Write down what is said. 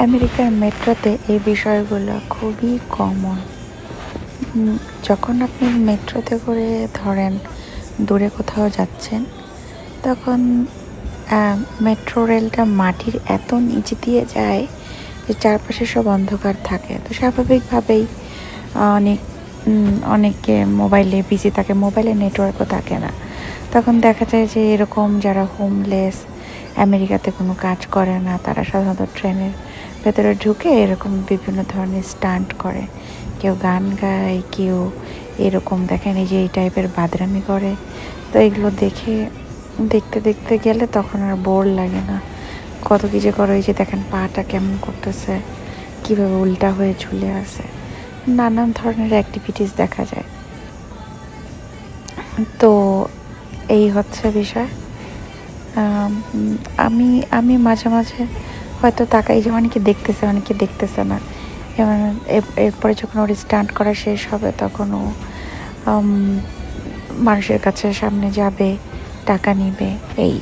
আমেরিকার মেট্রোতে এই বিষয়গুলো খুবই কমন। যখন আপনি মেট্রোতে করে ধরেন দূরে কোথাও যাচ্ছেন, তখন মেট্রো রেলটা মাটির এত নিচ দিয়ে যায় যে চারপাশে সব অন্ধকার থাকে। তো স্বাভাবিকভাবেই অনেক অনেকে মোবাইলে বিজি থাকে, মোবাইলে নেটওয়ার্কও থাকে না। তখন দেখা যায় যে এরকম যারা হোমলেস, আমেরিকাতে কোনো কাজ করে না, তারা সাধারণত ট্রেনের ভেতরে ঢুকে এরকম বিভিন্ন ধরনের স্টান্ট করে। কেউ গান গায়, কেউ এরকম দেখেন এই যে এই টাইপের বাদরামি করে। তো এগুলো দেখতে দেখতে গেলে তখন আর বোর লাগে না। কত কি যে করে, ওই যে দেখেন পাটা কেমন করতেছে, কীভাবে উল্টা হয়ে ঝুলে আছে, নানান ধরনের অ্যাক্টিভিটিস দেখা যায়। তো এই হচ্ছে বিষয়। আমি আমি মাঝে মাঝে হয়তো তাকাই যে অনেকে দেখতেছে, অনেকে দেখতেছে না। যেমন এরপরে যখন ওর স্টান্ট করা শেষ হবে, তখন ও মানুষের কাছে সামনে যাবে, টাকা নিবে, এই